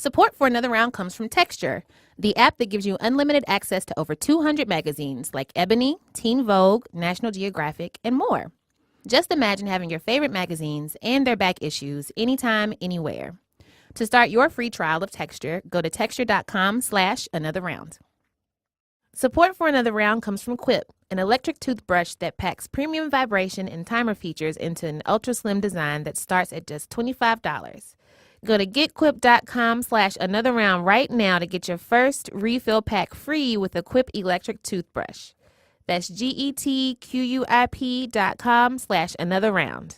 Support for Another Round comes from Texture, the app that gives you unlimited access to over 200 magazines like Ebony, Teen Vogue, National Geographic, and more. Just imagine having your favorite magazines and their back issues anytime, anywhere. To start your free trial of Texture, go to texture.com/anotherround. Support for Another Round comes from Quip, an electric toothbrush that packs premium vibration and timer features into an ultra slim design that starts at just $25. Go to getquip.com/anotherround right now to get your first refill pack free with a Quip electric toothbrush. That's getquip.com/anotherround.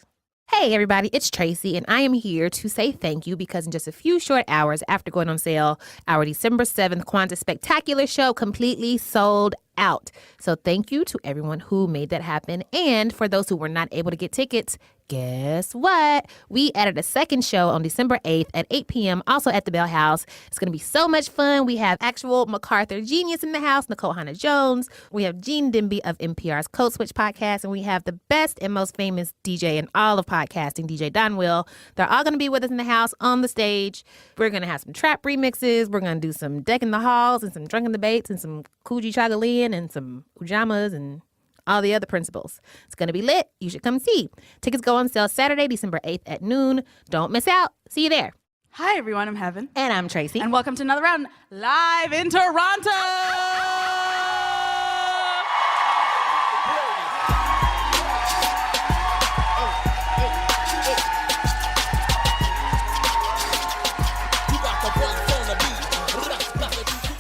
Hey everybody, it's Tracy, and I am here to say thank you because in just a few short hours after going on sale, our December 7th Kwanzaa Spectacular show completely sold out. So thank you to everyone who made that happen. And for those who were not able to get tickets, guess what? We added a second show on December 8th at 8 p.m. also at the Bell House. It's going to be so much fun. We have actual MacArthur genius in the house, Nicole Hannah-Jones. We have Gene Demby of NPR's Code Switch podcast. And we have the best and most famous DJ in all of podcasting, DJ Don Will. They're all going to be with us in the house on the stage. We're going to have some trap remixes. We're going to do some Deck in the Halls and some Drunken Debates and some Coogee Chagaleen and some Ujamas and all the other principles. It's going to be lit. You should come see. Tickets go on sale Saturday, December 8th at noon. Don't miss out. See you there. Hi, everyone. I'm Heben. And I'm Tracy. And welcome to Another Round live in Toronto.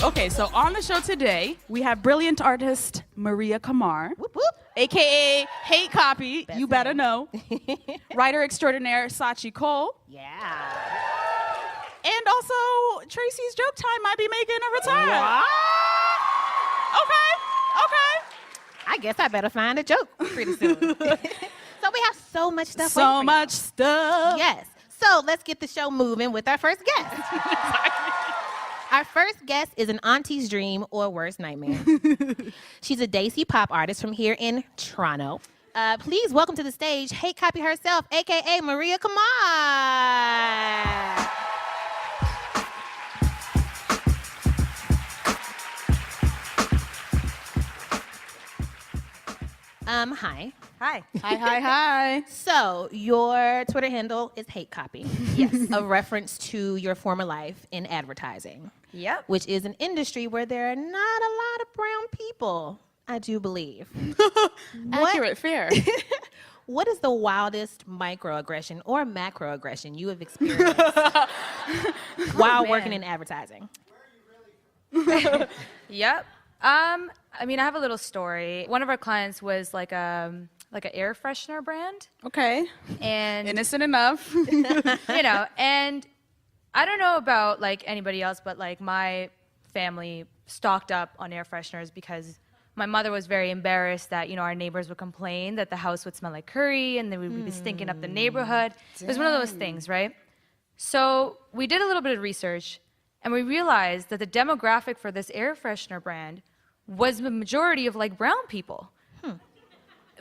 Okay, so on the show today, we have brilliant artist Maria Qamar, Whoop, whoop. a.k.a. HateCopy, you better know. Writer extraordinaire Scaachi Koul. Yeah. And also, Tracy's joke time might be making a return. What? Okay. I guess I better find a joke pretty soon. So we have so much stuff. So much stuff. Yes. So let's get the show moving with our first guest. Our first guest is an auntie's dream or worst nightmare. She's a Daisy pop artist from here in Toronto. Please welcome to the stage HateCopy herself, a.k.a. Maria Qamar. Hi. Hi. So your Twitter handle is HateCopy. Yes. A reference to your former life in advertising. Yep. Which is an industry where there are not a lot of brown people, I do believe. Accurate, fair. What is the wildest microaggression or macroaggression you have experienced while working in advertising? Yep. I mean, I have a little story. One of our clients was like an air freshener brand. Okay. And innocent enough. And I don't know about like anybody else, but like my family stocked up on air fresheners because my mother was very embarrassed that, our neighbors would complain that the house would smell like curry and then we would be stinking up the neighborhood. It was one of those things, right? So we did a little bit of research and we realized that the demographic for this air freshener brand was the majority of like brown people.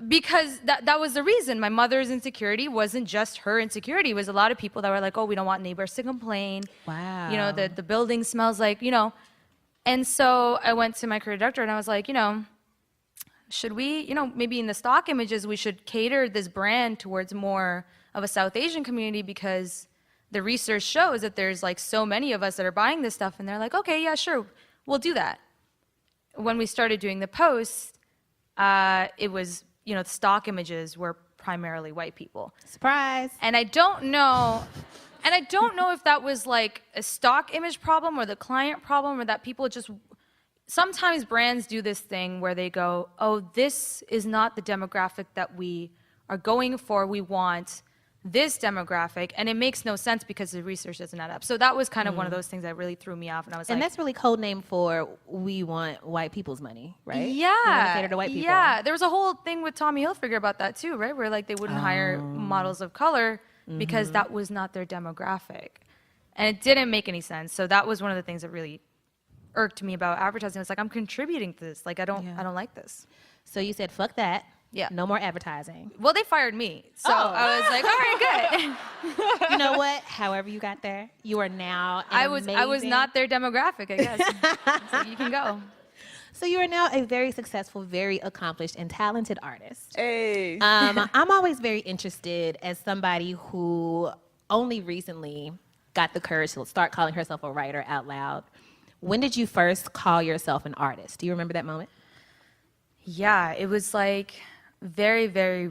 Because that was the reason. My mother's insecurity wasn't just her insecurity. It was a lot of people that were like, oh, we don't want neighbors to complain. Wow. The building smells like, And so I went to my career director and I was like, should we, maybe in the stock images, we should cater this brand towards more of a South Asian community because the research shows that there's like so many of us that are buying this stuff. And they're like, okay, yeah, sure, we'll do that. When we started doing the posts, it was, the stock images were primarily white people. Surprise. And I don't know if that was like a stock image problem or the client problem or that people just, sometimes brands do this thing where they go, oh, this is not the demographic that we are going for. We want this demographic, and it makes no sense because the research doesn't add up. So that was kind of one of those things that really threw me off, and I was and like, that's really code name for we want white people's money, right? Yeah, we want to cater to white people. Yeah, there was a whole thing with Tommy Hilfiger about that too, right? Where like they wouldn't hire models of color because that was not their demographic, and it didn't make any sense. So that was one of the things that really irked me about advertising. It's like I'm contributing to this. Like I don't like this. So you said fuck that. Yeah. No more advertising. Well, they fired me. So I was like, all right, good. You know what? However you got there, you are now I was not their demographic, I guess. So you can go. So you are now a very successful, very accomplished, and talented artist. Hey. I'm always very interested as somebody who only recently got the courage to start calling herself a writer out loud. When did you first call yourself an artist? Do you remember that moment? Yeah, it was like very, very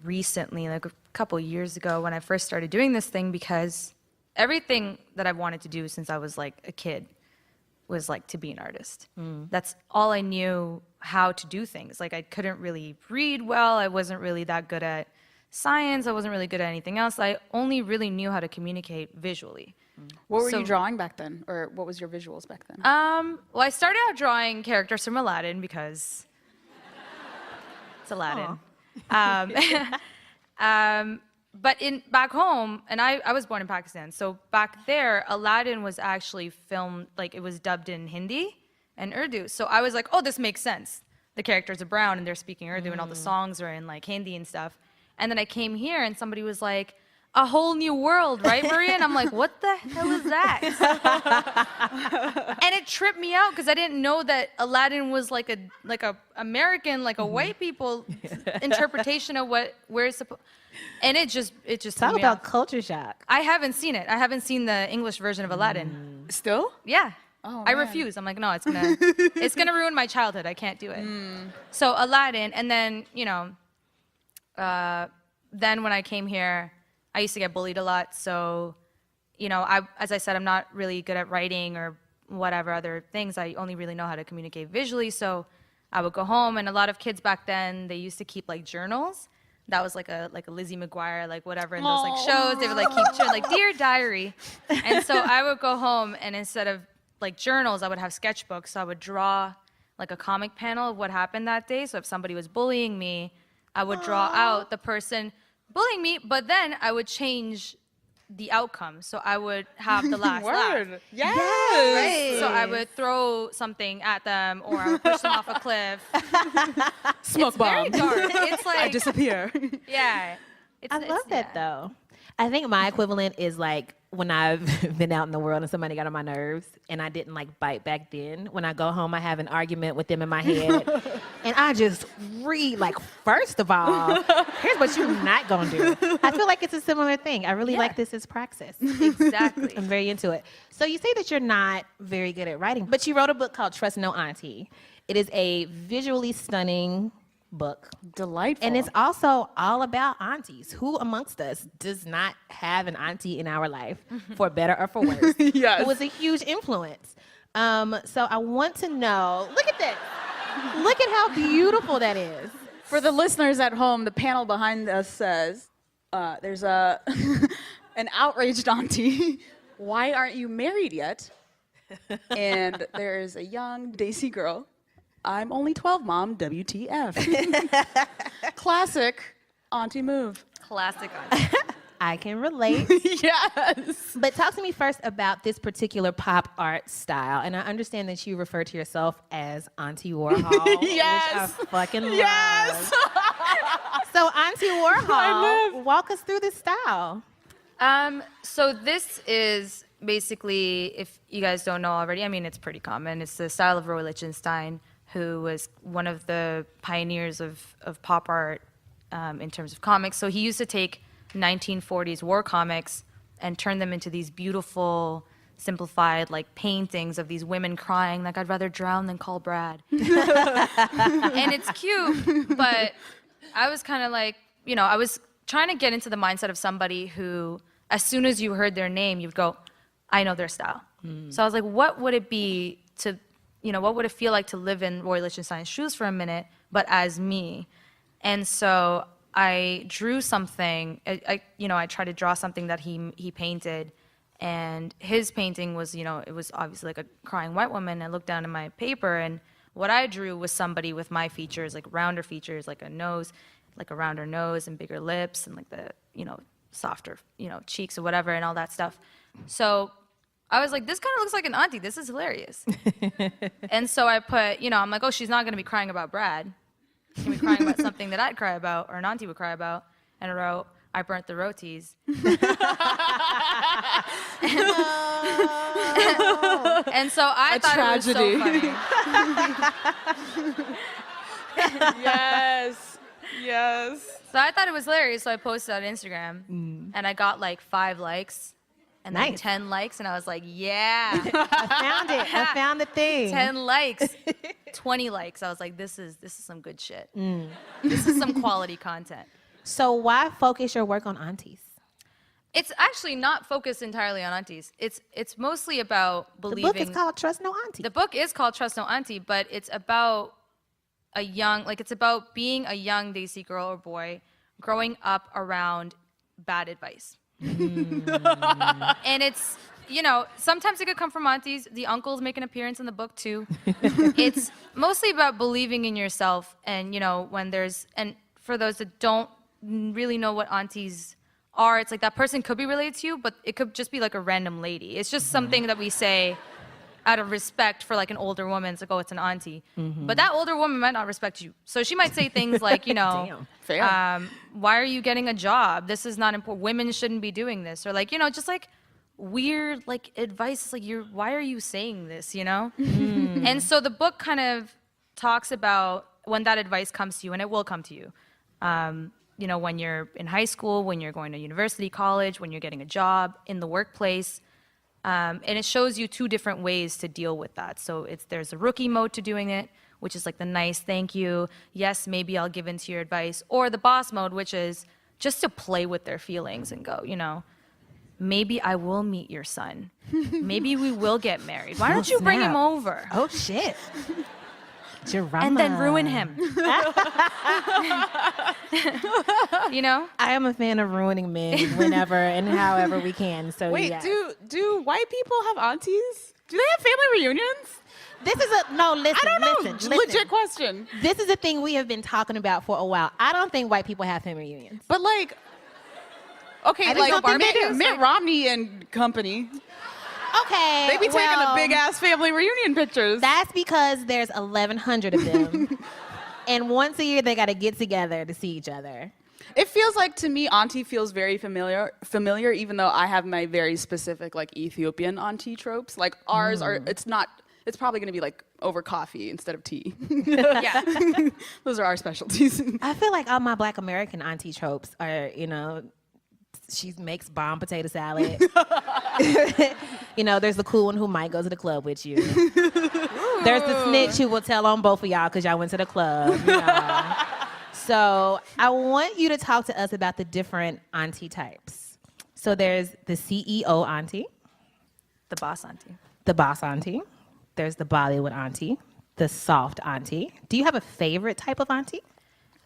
recently, like a couple years ago when I first started doing this thing, because everything that I've wanted to do since I was like a kid was like to be an artist. That's all I knew how to do things. Like I couldn't really read well. I wasn't really that good at science. I wasn't really good at anything else. I only really knew how to communicate visually. What were So- you drawing back then? Or what was your visuals back then? Well, I started out drawing characters from Aladdin because it's Aladdin. But back home, and I was born in Pakistan, so back there, Aladdin was actually filmed, like it was dubbed in Hindi and Urdu. So I was like, oh, this makes sense. The characters are brown and they're speaking Urdu and all the songs are in like Hindi and stuff. And then I came here and somebody was like, a whole new world, right, Maria? And I'm like, what the hell is that? And it tripped me out because I didn't know that Aladdin was like a American, like a white people interpretation of where it's supposed. And it just Talk threw me about off. culture shock. I haven't seen it. I haven't seen the English version of Aladdin. Still? Yeah. Oh, I man. refuse. I'm like, no, it's gonna ruin my childhood. I can't do it. So Aladdin, and then then when I came here, I used to get bullied a lot. So, as I said, I'm not really good at writing or whatever other things. I only really know how to communicate visually. So I would go home, and a lot of kids back then, they used to keep like journals. That was like a Lizzie McGuire, like whatever in those like shows. They would like keep like Dear Diary. And so I would go home, and instead of like journals, I would have sketchbooks. So I would draw like a comic panel of what happened that day. So if somebody was bullying me, I would draw out the person bullying me, but then I would change the outcome. So I would have the last laugh. Word. Yes. Right? So I would throw something at them, or I would push them off a cliff. Smoke It's very bomb. dark. It's like, I disappear. yeah. I love that though. I think my equivalent is like when I've been out in the world and somebody got on my nerves and I didn't like bite back then. When I go home, I have an argument with them in my head and I just read like, first of all, here's what you're not gonna do. I feel like it's a similar thing. I really like this as praxis. Exactly. I'm very into it. So you say that you're not very good at writing, but you wrote a book called Trust No Auntie. It is a visually stunning book. Delightful. And it's also all about aunties. Who amongst us does not have an auntie in our life, for better or for worse? Yes. Who was a huge influence. So I want to know, look at this. Look at how beautiful that is. For the listeners at home, the panel behind us says, there's a an outraged auntie. Why aren't you married yet? And there's a young Daisy girl. I'm only 12, Mom. WTF. Classic auntie move. Classic auntie. I can relate. Yes. But talk to me first about this particular pop art style. And I understand that you refer to yourself as Auntie Warhol, Yes. which I fucking love. Yes. So Auntie Warhol, walk us through this style. So this is basically, if you guys don't know already, I mean, it's pretty common. It's the style of Roy Lichtenstein, who was one of the pioneers of pop art in terms of comics. So he used to take 1940s war comics and turn them into these beautiful, simplified, like paintings of these women crying, like, I'd rather drown than call Brad. And it's cute, but I was kind of like, I was trying to get into the mindset of somebody who, as soon as you heard their name, you'd go, I know their style. So I was like, what would it be to, what would it feel like to live in Roy Lichtenstein's shoes for a minute, but as me? And so I drew something, I tried to draw something that he painted, and his painting was, it was obviously like a crying white woman. I looked down at my paper, and what I drew was somebody with my features, like rounder features, like a nose, like a rounder nose and bigger lips, and like the, softer, cheeks or whatever, and all that stuff. So I was like, this kind of looks like an auntie. This is hilarious. And so I put, I'm like, oh, she's not going to be crying about Brad. can be crying about something that I'd cry about or an auntie would cry about. And I wrote, I burnt the rotis. And so I thought tragedy. it was so funny. Yes. So I thought it was hilarious. So I posted on Instagram, and I got like 5 likes, and then Nice. 10 likes, and I was like, yeah, I found it. I found the thing. 10 likes, 20 likes. I was like, this is some good shit. This is some quality content. So why focus your work on aunties? It's actually not focused entirely on aunties. It's mostly about The believing. book is called Trust No Auntie. The book is called Trust No Auntie, but it's about it's about being a young Desi girl or boy growing up around bad advice. And it's, sometimes it could come from aunties. The uncles make an appearance in the book too. It's mostly about believing in yourself and, and for those that don't really know what aunties are, it's like that person could be related to you, but it could just be like a random lady. It's just something that we say out of respect for like an older woman. It's like, oh, it's an auntie. But that older woman might not respect you. So she might say things like, Damn. Fair. why are you getting a job? This is not important. Women shouldn't be doing this. Or like, just like weird like advice. It's like, why are you saying this, And so the book kind of talks about when that advice comes to you, and it will come to you. When you're in high school, when you're going to university, college, when you're getting a job, in the workplace. And it shows you 2 different ways to deal with that. So there's a rookie mode to doing it, which is like the nice thank you, yes, maybe I'll give into your advice, or the boss mode, which is just to play with their feelings and go, maybe I will meet your son. Maybe we will get married. Why don't you bring him over? Oh, shit. Drama. And then ruin him. I am a fan of ruining men whenever and however we can. So Wait, yes. do white people have aunties? Do they have family reunions? Listen. I don't know. Listen. Legit question. This is a thing we have been talking about for a while. I don't think white people have family reunions. But like, okay, I just like don't think they do. Mitt Romney and company, Okay. they be taking the big ass family reunion pictures. That's because there's 1,100 of them. And once a year, they got to get together to see each other. It feels like, to me, auntie feels very familiar, even though I have my very specific like Ethiopian auntie tropes. Like ours are, it's probably gonna be like over coffee instead of tea. Yeah. Those are our specialties. I feel like all my Black American auntie tropes are, she makes bomb potato salad. There's the cool one who might go to the club with you. There's the snitch who will tell on both of y'all because y'all went to the club. So I want you to talk to us about the different auntie types. So there's the CEO auntie, The boss auntie. the boss auntie. There's the Bollywood auntie, the soft auntie. Do you have a favorite type of auntie?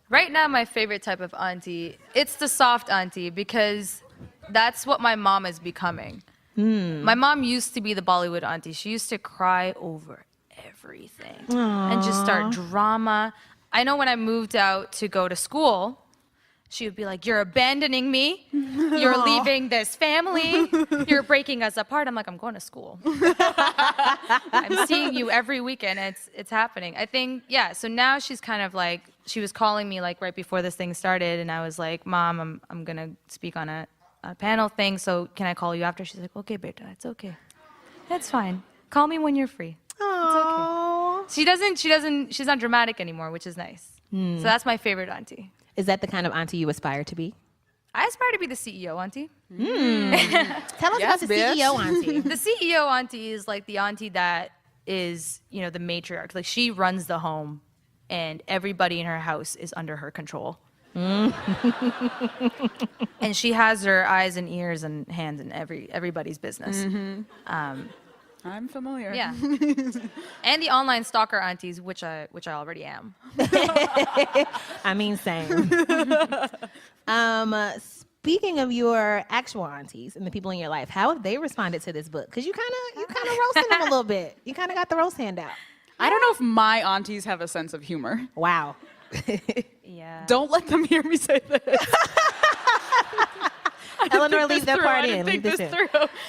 Right now, my favorite type of auntie, it's the soft auntie because that's what my mom is becoming. My mom used to be the Bollywood auntie. She used to cry over everything and just start drama. I know when I moved out to go to school, she would be like, you're abandoning me. You're leaving this family. You're breaking us apart. I'm like, I'm going to school. I'm seeing you every weekend. It's happening. I think, so now she's kind of like, she was calling me like right before this thing started. And I was like, Mom, I'm going to speak on a panel thing. So can I call you after? She's like, okay, beta, it's okay. That's fine. Call me when you're free. Oh. She's not dramatic anymore, which is nice. So that's my favorite auntie. Is that the kind of auntie you aspire to be? I aspire to be the CEO auntie. Tell us about the bitch. CEO auntie. The CEO auntie is like the auntie that is, the matriarch. Like she runs the home and everybody in her house is under her control. And she has her eyes and ears and hands in everybody's business. I'm familiar. Yeah. And the online stalker aunties, which I already am. I mean, same. Speaking of your actual aunties and the people in your life, how have they responded to this book? Because you kind of roasted them a little bit. You kind of got the roast hand out. I don't know if my aunties have a sense of humor. Wow. Yeah. Don't let them hear me say this. Eleanor, leave that part in. Think Leave this this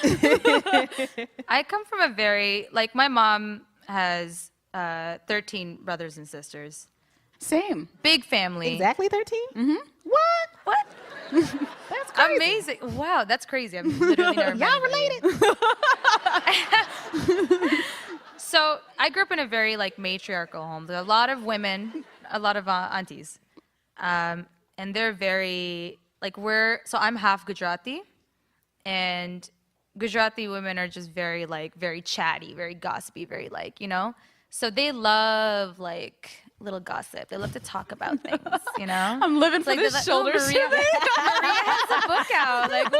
in. through. I come from a very, my mom has 13 brothers and sisters. Same. Big family. Exactly 13? Mm-hmm. What? That's crazy. Amazing. Wow, that's crazy. I've literally never met Y'all anybody. related? So I grew up in a very like matriarchal home. There are a lot of women, a lot of aunties, and they're very like so I'm half Gujarati, and Gujarati women are just very chatty, very gossipy, very like, you know. So they love like little gossip. They love to talk about things, you know. I'm living It's for this they're shoulder Maria has a book out. Like,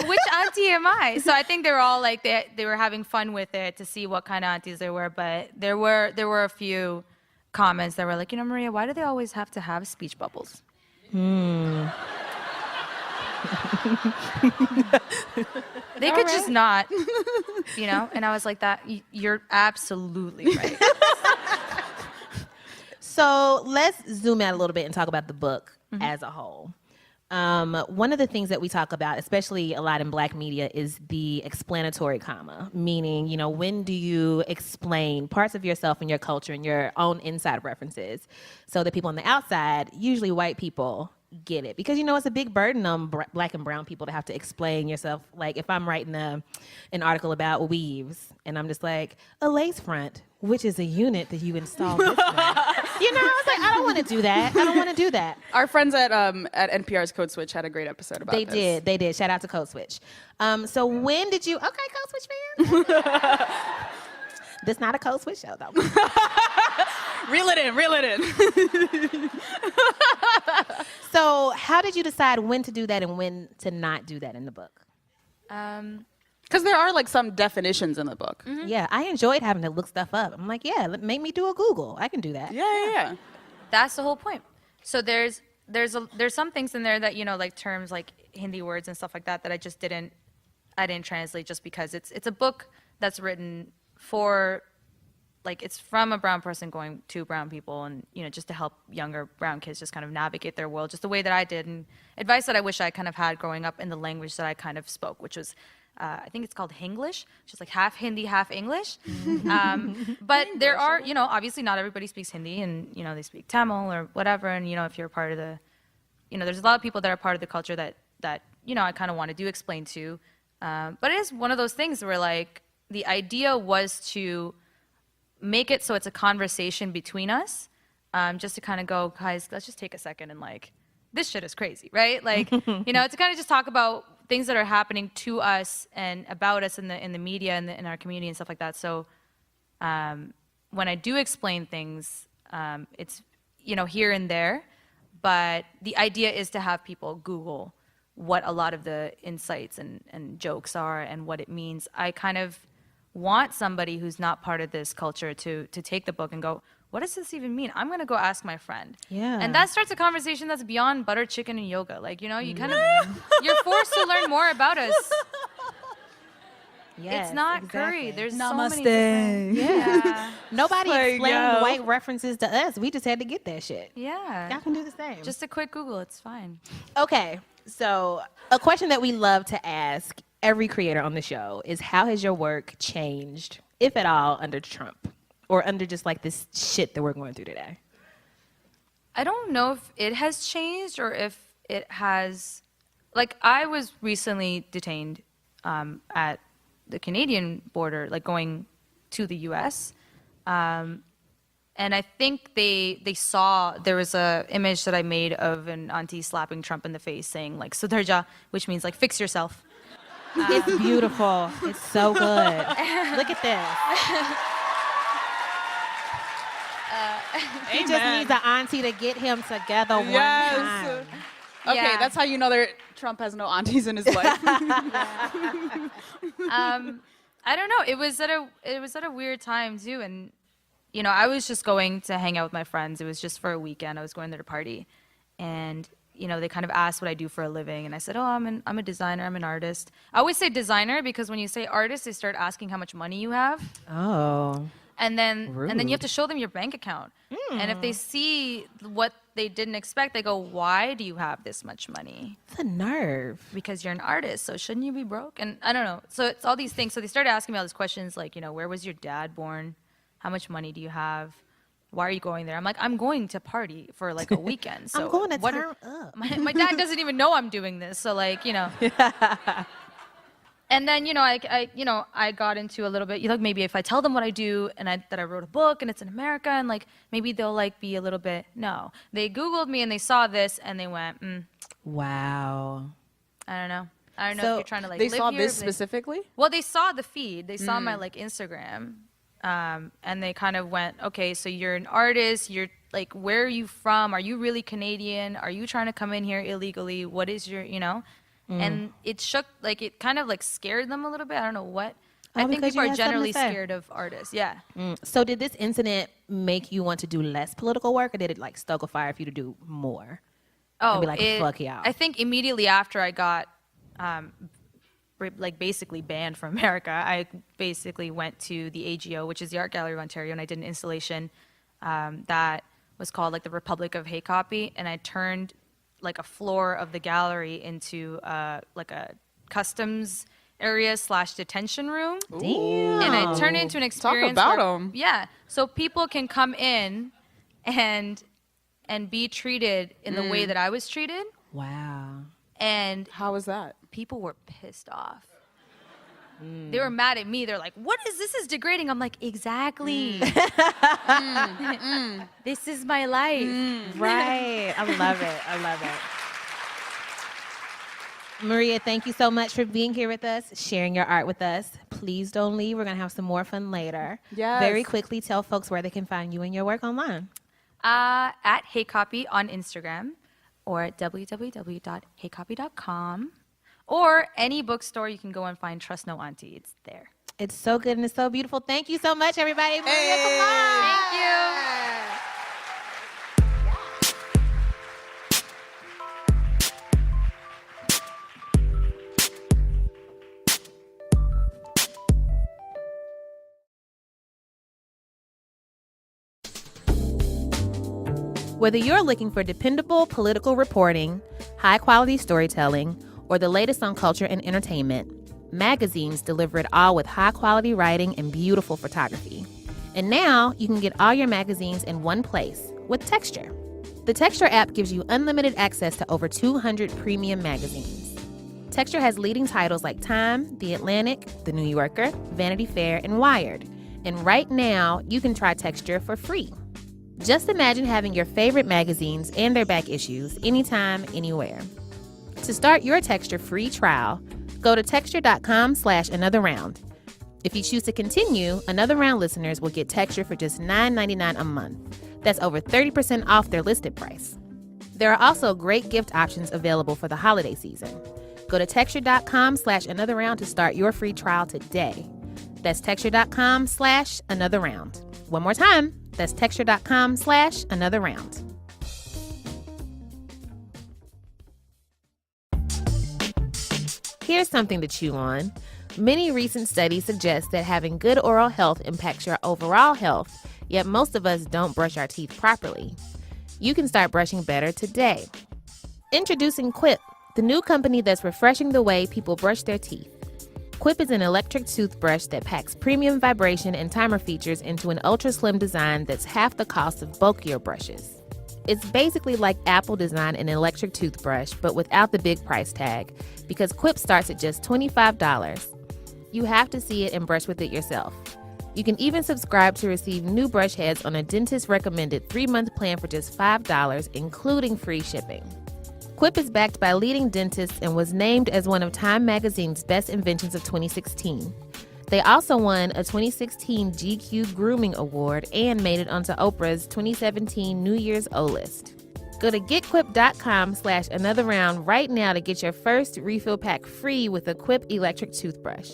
which auntie am I? So I think they were all like they were having fun with it to see what kind of aunties they were. But there were a few comments that were like, you know, Maria, why do they always have to have speech bubbles? They could just not, you know. And I was like, you're absolutely right. So let's zoom out a little bit and talk about the book as a whole. One of the things that we talk about, especially a lot in Black media, is the explanatory comma, meaning, you know, when do you explain parts of yourself and your culture and your own inside references so that people on the outside, usually white people, get it? Because, you know, it's a big burden on Black and brown people to have to explain yourself. Like if I'm writing an article about weaves and I'm just like, a lace front, which is a unit that you install this way. You know, I was like, I don't want to do that. I don't want to do that. Our friends at NPR's Code Switch had a great episode about this. They did. Shout out to Code Switch. So when did you, okay, Code Switch fans? This not a Code Switch show, though. Reel it in. So how did you decide when to do that and when to not do that in the book? Because there are like some definitions in the book. Yeah, I enjoyed having to look stuff up. I'm like, yeah, make me do a Google. I can do that. Yeah. That's the whole point. So there's some things in there that, you know, like terms like Hindi words and stuff like that I just didn't translate just because it's a book that's written for, like, it's from a brown person going to brown people, and, you know, just to help younger brown kids just kind of navigate their world just the way that I did, and advice that I wish I kind of had growing up in the language that I kind of spoke, which was I think it's called Hinglish, which is like half Hindi, half English. But there are, you know, obviously not everybody speaks Hindi, and, you know, they speak Tamil or whatever. And, you know, if you're part of the, you know, there's a lot of people that are part of the culture that you know, I kind of want to do explain to. But it is one of those things where, like, the idea was to make it so it's a conversation between us, just to kind of go, guys, let's just take a second and, like, this shit is crazy, right? Like, you know, to kind of just talk about things that are happening to us and about us in the media and in our community and stuff like that. So when I do explain things, it's, you know, here and there, but the idea is to have people Google what a lot of the insights and jokes are and what it means. I kind of want somebody who's not part of this culture to take the book and go, what does this even mean? I'm going to go ask my friend. Yeah. And that starts a conversation that's beyond butter chicken and yoga. Like, you know, you kind of, you're forced to learn more about us. Yes, It's not exactly. curry. There's Namaste. so many different, yeah. Nobody Like, explained yo. white references to us. We just had to get that shit. Yeah. Y'all can do the same. Just a quick Google, it's fine. Okay, so a question that we love to ask every creator on the show is, how has your work changed, if at all, under Trump? Or under just like this shit that we're going through today? I don't know if it has changed or if it has, like, I was recently detained at the Canadian border, like going to the US. And I think they saw, there was a image that I made of an auntie slapping Trump in the face saying, like, Sudharja, which means, like, fix yourself. It's beautiful. It's so good. Look at this. He just needs an auntie to get him together one time. Okay, Yeah. that's how you know Trump has no aunties in his life. I don't know. It was at a weird time too, and, you know, I was just going to hang out with my friends. It was just for a weekend. I was going there to party, and, you know, they kind of asked what I do for a living, and I said, oh, I'm a designer. I'm an artist. I always say designer because when you say artist, they start asking how much money you have. Oh. And then you have to show them your bank account. And if they see what they didn't expect, they go, why do you have this much money? The nerve. Because you're an artist, so shouldn't you be broke? And I don't know. So it's all these things. So they started asking me all these questions like, you know, where was your dad born? How much money do you have? why are you going there? I'm like, I'm going to party for like a weekend. So I'm going to what turn up. My dad doesn't even know I'm doing this. So like, And then, I got into a little bit, maybe if I tell them what I do and that I wrote a book and it's in America and like, maybe they'll like be a little bit, no. They Googled me and they saw this and they went, Wow. I don't know. I don't know So if you're trying to like They live saw here, this but specifically? well, they saw the feed. They saw my like Instagram. And they kind of went, okay, so you're an artist. You're like, where are you from? Are you really Canadian? Are you trying to come in here illegally? What is your, And it shook, like it kind of like scared them a little bit. I don't know what. I think because people you are had something to generally say. scared of artists. Yeah. So did this incident make you want to do less political work, or did it like stoke a fire for you to do more? Oh, be like, fuck y'all. I think immediately after I got, like basically banned from America, I basically went to the AGO, which is the Art Gallery of Ontario, and I did an installation that was called like the Republic of HateCopy, and I turned like a floor of the gallery into like a customs area / detention room. Damn. And I turned it into an experience. about where- 'em. Yeah, so people can come in and be treated in the way that I was treated, Wow. and How was that? people were pissed off. They were mad at me. They're like, "What is this? Is degrading." I'm like, "Exactly. This is my life." Right. I love it. I love it. Maria, thank you so much for being here with us, sharing your art with us. Please don't leave. We're going to have some more fun later. Yes. Very quickly, tell folks where they can find you and your work online. At HateCopy on Instagram, or at www.hatecopy.com, or any bookstore you can go and find Trust No Aunty. It's there. It's so good and it's so beautiful. Thank you so much, everybody. Maria Qamar. Thank you. Whether you're looking for dependable political reporting, high-quality storytelling, or the latest on culture and entertainment, magazines deliver it all with high-quality writing and beautiful photography. And now you can get all your magazines in one place with Texture. The Texture app gives you unlimited access to over 200 premium magazines. Texture has leading titles like Time, The Atlantic, The New Yorker, Vanity Fair, and Wired. And right now, you can try Texture for free. Just imagine having your favorite magazines and their back issues anytime, anywhere. To start your Texture free trial, go to texture.com/anotherround. If you choose to continue, Another Round listeners will get Texture for just $9.99 a month. That's over 30% off their listed price. There are also great gift options available for the holiday season. Go to texture.com/anotherround to start your free trial today. That's texture.com/anotherround. One more time, that's texture.com/anotherround. Here's something to chew on. Many recent studies suggest that having good oral health impacts your overall health, yet most of us don't brush our teeth properly. You can start brushing better today. Introducing Quip, the new company that's refreshing the way people brush their teeth. Quip is an electric toothbrush that packs premium vibration and timer features into an ultra-slim design that's half the cost of bulkier brushes. It's basically like Apple designed an electric toothbrush, but without the big price tag, because Quip starts at just $25. You have to see it and brush with it yourself. You can even subscribe to receive new brush heads on a dentist-recommended 3-month plan for just $5, including free shipping. Quip is backed by leading dentists and was named as one of Time Magazine's best inventions of 2016. They also won a 2016 GQ Grooming Award and made it onto Oprah's 2017 New Year's O list. Go to getquip.com/anotherround right now to get your first refill pack free with a Quip electric toothbrush.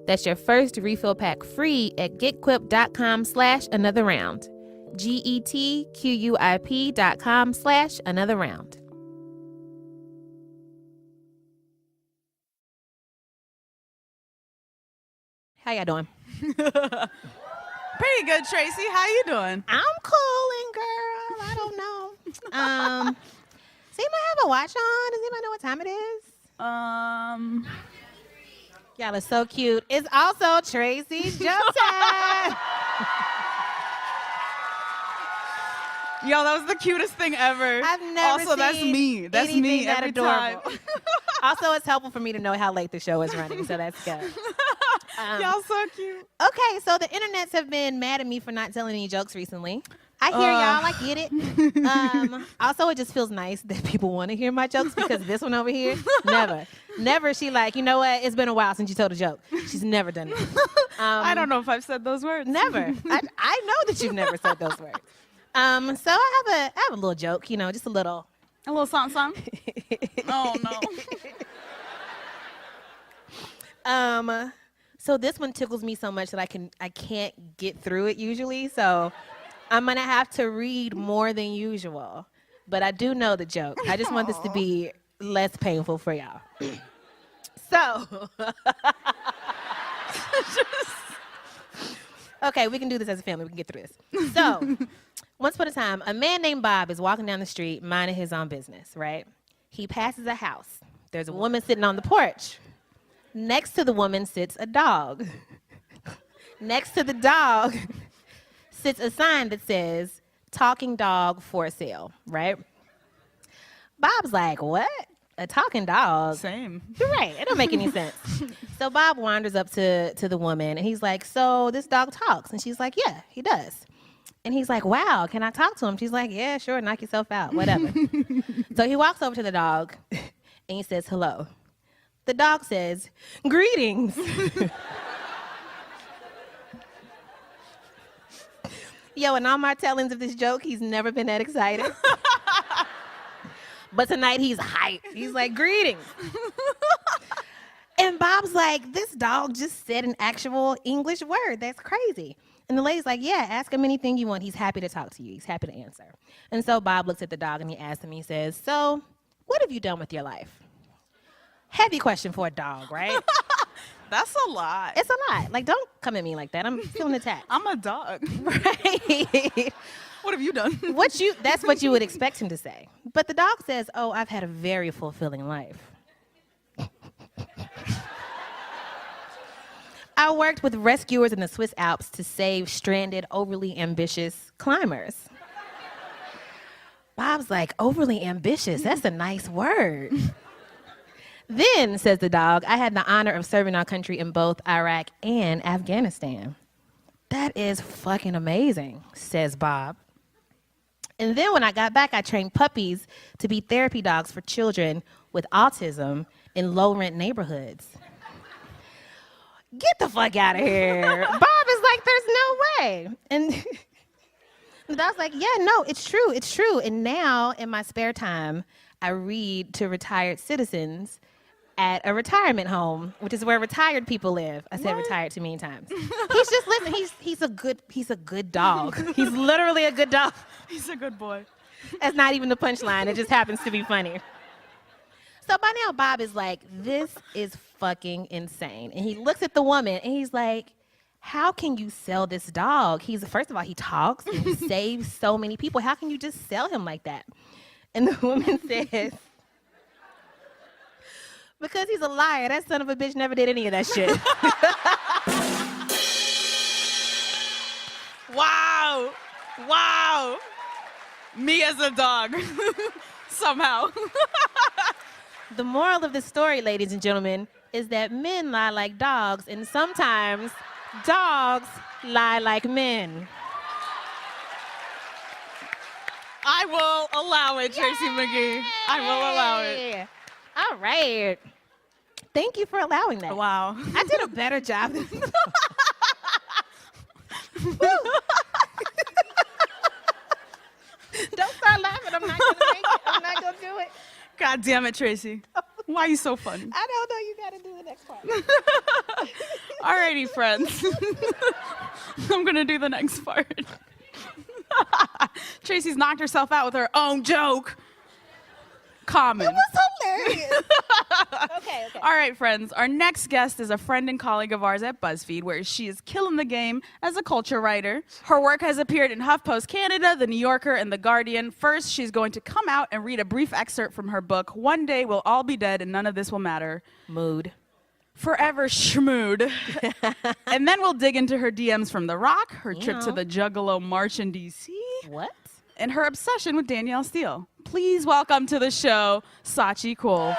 That's your first refill pack free at getquip.com/anotherround. GETQUIP.com/anotherround. How y'all doing? Pretty good, Tracy. How you doing? I'm cooling, girl. I don't know. Does anybody have a watch on? Does anybody know what time it is? Y'all are so cute. It's also Tracy's joke time. Yo, that was the cutest thing ever. I've never Also, that's seen me. That's anything me that every adorable. time. Also, it's helpful for me to know how late the show is running, so that's good. Y'all so cute. Okay, so the internets have been mad at me for not telling any jokes recently. I hear y'all, I get it. Also, it just feels nice that people want to hear my jokes because this one over here, never. She like, you know what? It's been a while since you told a joke. She's never done it. I don't know if I've said those words. Never. I know that you've never said those words. So I have a little joke, you know, just a little. A little something. Oh no. So this one tickles me so much that I can't get through it usually. So I'm gonna have to read more than usual. But I do know the joke. I just want this to be less painful for y'all. So okay, we can do this as a family. We can get through this. So once upon a time, a man named Bob is walking down the street minding his own business, right? He passes a house. There's a woman sitting on the porch. Next to the woman sits a dog. Next to the dog sits a sign that says, talking dog for sale, right? Bob's like, what? A talking dog? Same. You're right. It don't make any sense. So Bob wanders up to the woman, and he's like, so this dog talks? And she's like, yeah, he does. And he's like, wow, can I talk to him? She's like, yeah, sure, knock yourself out, whatever. So he walks over to the dog, and he says, hello. The dog says, greetings. Yo, in all my tellings of this joke, he's never been that excited. But tonight he's hyped. He's like, greetings. And Bob's like, this dog just said an actual English word. That's crazy. And the lady's like, yeah, ask him anything you want. He's happy to talk to you. He's happy to answer. And so Bob looks at the dog and he asks him, he says, so what have you done with your life? Heavy question for a dog, right? That's a lot. It's a lot. Like, don't come at me like that. I'm feeling attacked. I'm a dog. Right. What have you done? That's what you would expect him to say. But the dog says, oh, I've had a very fulfilling life. I worked with rescuers in the Swiss Alps to save stranded, overly ambitious climbers. Bob's like, overly ambitious? That's a nice word. Then, says the dog, I had the honor of serving our country in both Iraq and Afghanistan. That is fucking amazing, says Bob. And then when I got back, I trained puppies to be therapy dogs for children with autism in low-rent neighborhoods. Get the fuck out of here. Bob is like, there's no way. And the dog's like, yeah, no, it's true. And now, in my spare time, I read to retired citizens at a retirement home, which is where retired people live. I said retired too many times. He's just listening. He's a good dog. He's literally a good dog. He's a good boy. That's not even the punchline. It just happens to be funny. So by now, Bob is like, this is fucking insane. And he looks at the woman and he's like, how can you sell this dog? First of all, he talks and he saves so many people. How can you just sell him like that? And the woman says, because he's a liar. That son of a bitch never did any of that shit. Wow. Wow. Me as a dog. Somehow. The moral of the story, ladies and gentlemen, is that men lie like dogs, and sometimes dogs lie like men. I will allow it, Tracy McGee. I will allow it. All right. Thank you for allowing that. Wow. I did a better job than Don't start laughing. I'm not gonna make it. I'm not gonna do it. God damn it, Tracy. Why are you so funny? I don't know. You gotta do the next part. Alrighty, friends. I'm gonna do the next part. Tracy's knocked herself out with her own joke. Common. It was hilarious. Okay. All right, friends. Our next guest is a friend and colleague of ours at BuzzFeed, where she is killing the game as a culture writer. Her work has appeared in HuffPost Canada, The New Yorker, and The Guardian. First, she's going to come out and read a brief excerpt from her book, One Day We'll All Be Dead and None of This Will Matter. Mood. Forever schmood. And then we'll dig into her DMs from The Rock, her trip to the Juggalo March in D.C., What? and her obsession with Danielle Steele. Please welcome to the show, Scaachi Koul.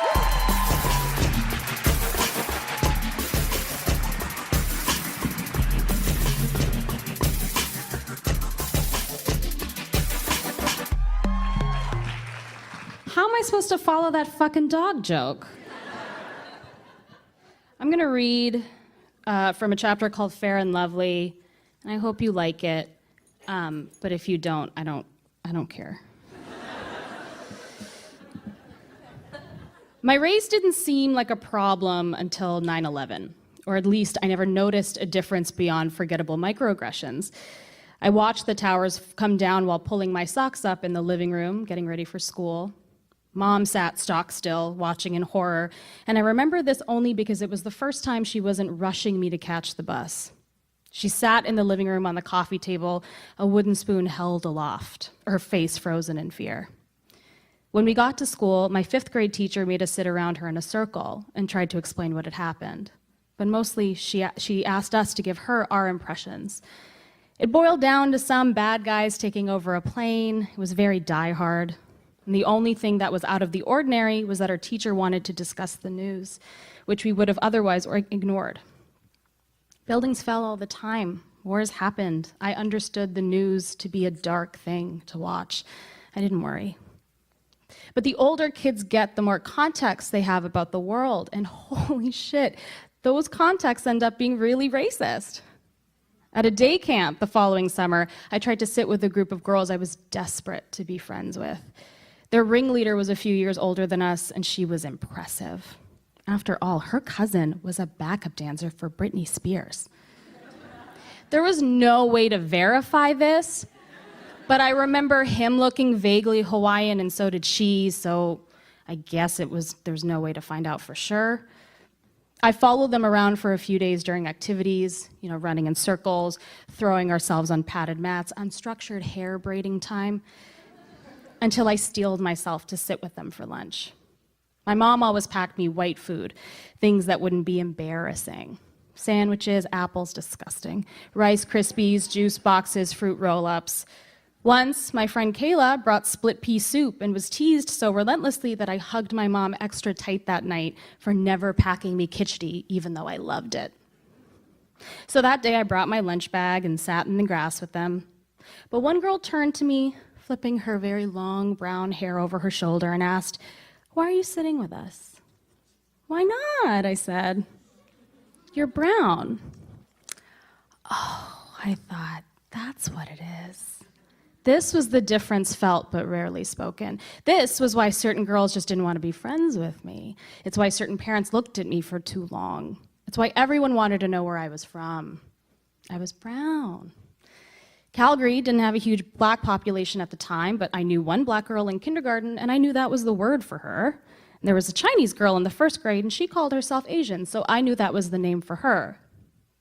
How am I supposed to follow that fucking dog joke? I'm gonna read from a chapter called Fair and Lovely, and I hope you like it. But if you don't, I don't care. My race didn't seem like a problem until 9/11, or at least I never noticed a difference beyond forgettable microaggressions. I watched the towers come down while pulling my socks up in the living room, getting ready for school. Mom sat stock still, watching in horror, and I remember this only because it was the first time she wasn't rushing me to catch the bus. She sat in the living room on the coffee table, a wooden spoon held aloft, her face frozen in fear. When we got to school, my 5th grade teacher made us sit around her in a circle and tried to explain what had happened. But mostly, she asked us to give her our impressions. It boiled down to some bad guys taking over a plane. It was very die-hard. And the only thing that was out of the ordinary was that our teacher wanted to discuss the news, which we would have otherwise ignored. Buildings fell all the time. Wars happened. I understood the news to be a dark thing to watch. I didn't worry. But the older kids get, the more context they have about the world. And holy shit, those contexts end up being really racist. At a day camp the following summer, I tried to sit with a group of girls I was desperate to be friends with. Their ringleader was a few years older than us, and she was impressive. After all, her cousin was a backup dancer for Britney Spears. There was no way to verify this, but I remember him looking vaguely Hawaiian, and so did she, so I guess there's no way to find out for sure. I followed them around for a few days during activities, running in circles, throwing ourselves on padded mats, unstructured hair braiding time, until I steeled myself to sit with them for lunch. My mom always packed me white food, things that wouldn't be embarrassing. Sandwiches, apples, disgusting. Rice Krispies, juice boxes, fruit roll-ups. Once, my friend Kayla brought split pea soup and was teased so relentlessly that I hugged my mom extra tight that night for never packing me khichdi, even though I loved it. So that day I brought my lunch bag and sat in the grass with them. But one girl turned to me, flipping her very long brown hair over her shoulder, and asked, "Why are you sitting with us?" "Why not?" I said. "You're brown." Oh, I thought, that's what it is. This was the difference felt but rarely spoken. This was why certain girls just didn't want to be friends with me. It's why certain parents looked at me for too long. It's why everyone wanted to know where I was from. I was brown. Calgary didn't have a huge black population at the time, but I knew one black girl in kindergarten, and I knew that was the word for her. And there was a Chinese girl in the 1st grade, and she called herself Asian, so I knew that was the name for her.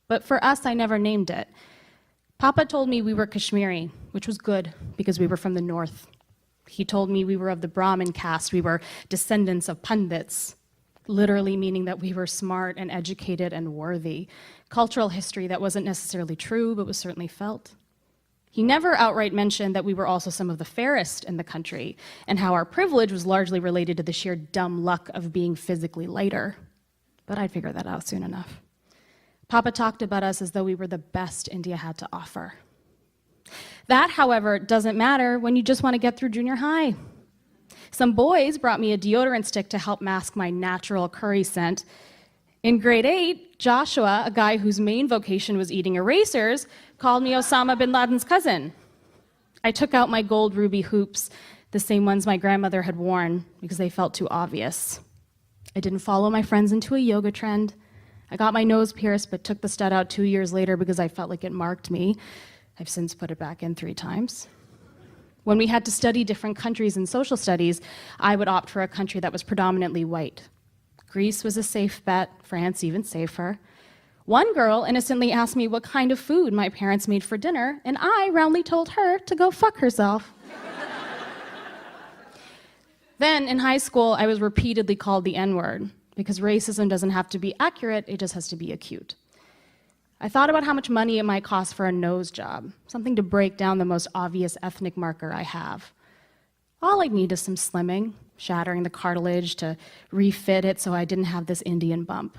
But for us, I never named it. Papa told me we were Kashmiri, which was good, because we were from the north. He told me we were of the Brahmin caste, we were descendants of pundits, literally meaning that we were smart and educated and worthy. Cultural history that wasn't necessarily true, but was certainly felt. He never outright mentioned that we were also some of the fairest in the country, and how our privilege was largely related to the sheer dumb luck of being physically lighter. But I'd figure that out soon enough. Papa talked about us as though we were the best India had to offer. That, however, doesn't matter when you just want to get through junior high. Some boys brought me a deodorant stick to help mask my natural curry scent. In grade 8, Joshua, a guy whose main vocation was eating erasers, called me Osama bin Laden's cousin. I took out my gold ruby hoops, the same ones my grandmother had worn, because they felt too obvious. I didn't follow my friends into a yoga trend. I got my nose pierced, but took the stud out 2 years later because I felt like it marked me. I've since put it back in 3 times. When we had to study different countries in social studies, I would opt for a country that was predominantly white. Greece was a safe bet, France even safer. One girl innocently asked me what kind of food my parents made for dinner, and I roundly told her to go fuck herself. Then, in high school, I was repeatedly called the N-word, because racism doesn't have to be accurate, it just has to be acute. I thought about how much money it might cost for a nose job, something to break down the most obvious ethnic marker I have. All I'd need is some slimming, shattering the cartilage to refit it so I didn't have this Indian bump.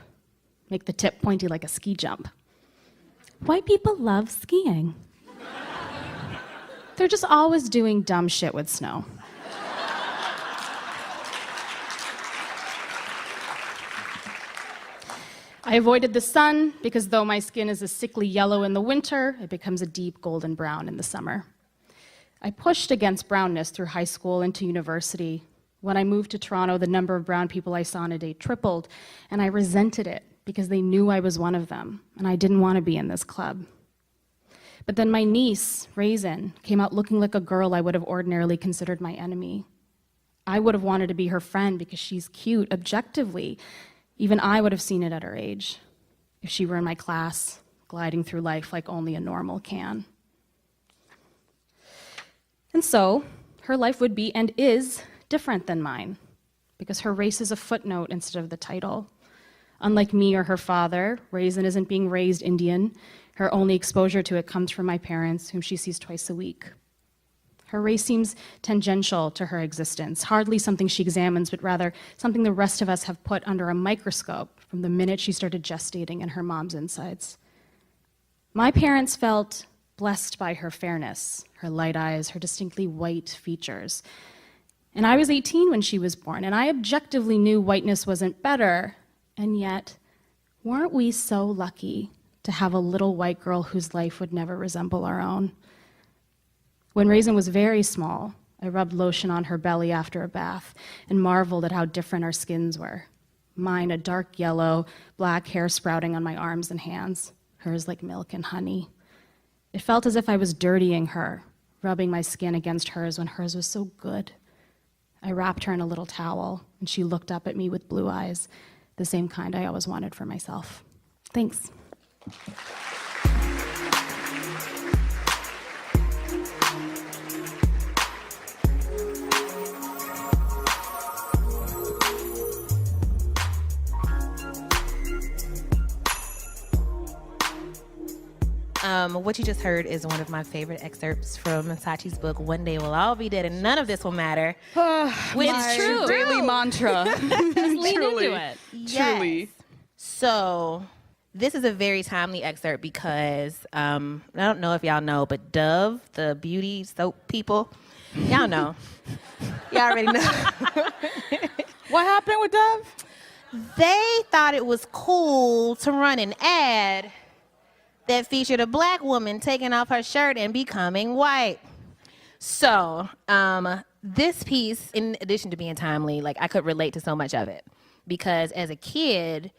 Make the tip pointy like a ski jump. White people love skiing. They're just always doing dumb shit with snow. I avoided the sun because though my skin is a sickly yellow in the winter, it becomes a deep golden brown in the summer. I pushed against brownness through high school into university. When I moved to Toronto, the number of brown people I saw on a day tripled, and I resented it because they knew I was one of them, and I didn't want to be in this club. But then my niece, Raisin, came out looking like a girl I would have ordinarily considered my enemy. I would have wanted to be her friend because she's cute, objectively. Even I would have seen it at her age, if she were in my class, gliding through life like only a normal can. And so, her life would be, and is, different than mine, because her race is a footnote instead of the title. Unlike me or her father, Raisin isn't being raised Indian. Her only exposure to it comes from my parents, whom she sees twice a week. Her race seems tangential to her existence, hardly something she examines, but rather something the rest of us have put under a microscope from the minute she started gestating in her mom's insides. My parents felt blessed by her fairness, her light eyes, her distinctly white features. And I was 18 when she was born, and I objectively knew whiteness wasn't better, and yet, weren't we so lucky to have a little white girl whose life would never resemble our own? When Raisin was very small, I rubbed lotion on her belly after a bath and marveled at how different our skins were. Mine a dark yellow, black hair sprouting on my arms and hands, hers like milk and honey. It felt as if I was dirtying her, rubbing my skin against hers when hers was so good. I wrapped her in a little towel, and she looked up at me with blue eyes, the same kind I always wanted for myself. Thanks. What you just heard is one of my favorite excerpts from Scaachi's book, One Day We'll All Be Dead and None of This Will Matter. Which is true. Daily mantra. Lean Truly. into it. Truly. So this is a very timely excerpt because I don't know if y'all know, but Dove, the beauty soap people, y'all know. Y'all already know. What happened with Dove? They thought it was cool to run an ad that featured a black woman taking off her shirt and becoming white. So this piece, in addition to being timely, like I could relate to so much of it because as a kid,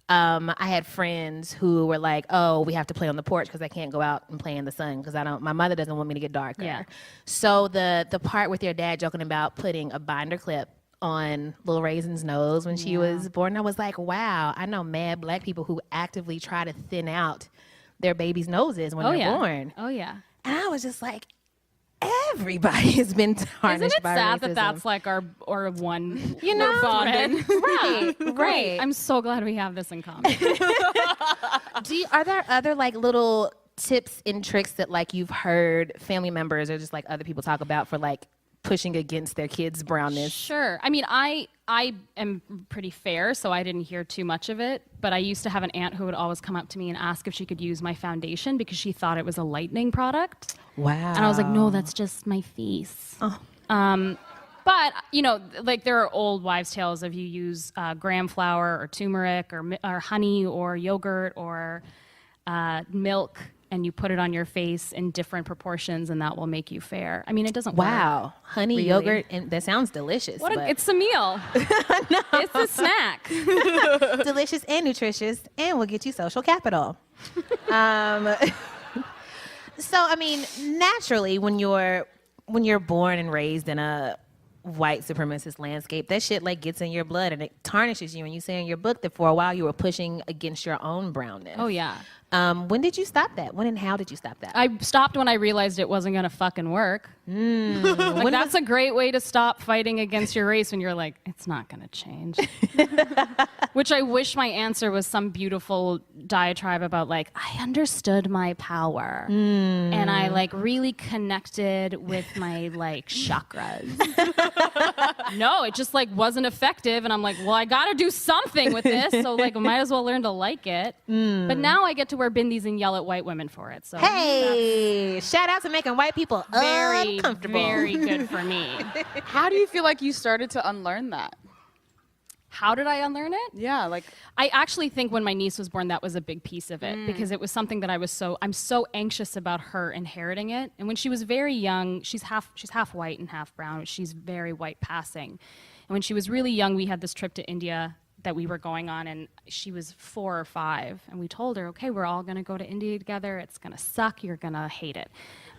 I had friends who were like, "Oh, we have to play on the porch because I can't go out and play in the sun because my mother doesn't want me to get darker." Yeah. So the part with your dad joking about putting a binder clip on Lil Raisin's nose when she was born, I was like, wow, I know mad black people who actively try to thin out their babies' noses when they're born. Oh, yeah. And I was just like, everybody has been tarnished Isn't it by sad racism. that that's like our one You know, bonding? right, right. I'm so glad we have this in common. Are there other like little tips and tricks that like you've heard family members or just like other people talk about for like pushing against their kids' brownness? Sure. I mean, I am pretty fair, so I didn't hear too much of it. But I used to have an aunt who would always come up to me and ask if she could use my foundation because she thought it was a lightening product. Wow. And I was like, no, that's just my face. Oh. But, you know, like there are old wives' tales of you use gram flour or turmeric or honey or yogurt or milk, and you put it on your face in different proportions, and that will make you fair. I mean, it doesn't work. Wow. Honey, really. Yogurt, and that sounds delicious. It's a meal. It's a snack. Delicious and nutritious, and will get you social capital. So, I mean, naturally, when you're born and raised in a white supremacist landscape, that shit like gets in your blood and it tarnishes you. And you say in your book that for a while you were pushing against your own brownness. Oh, yeah. When did you stop that? When and how did you stop that? I stopped when I realized it wasn't gonna fucking work. Like, that's a great way to stop fighting against your race when you're like, it's not gonna change. Which I wish my answer was some beautiful diatribe about like, I understood my power and I like really connected with my like chakras. No, it just like wasn't effective, and I'm like, well, I gotta do something with this, so like I might as well learn to like it. But now I get to wear bindis and yell at white women for it. So hey, shout out to making white people very, uncomfortable. very good for me. How do you feel like you started to unlearn that? How did I unlearn it? Yeah, like I actually think when my niece was born, that was a big piece of it because it was something that I'm so anxious about her inheriting it. And when she was very young, she's half white and half brown. She's very white passing. And when she was really young, we had this trip to India that we were going on, and she was 4 or 5, and we told her, okay, we're all gonna go to India together. It's gonna suck. You're gonna hate it.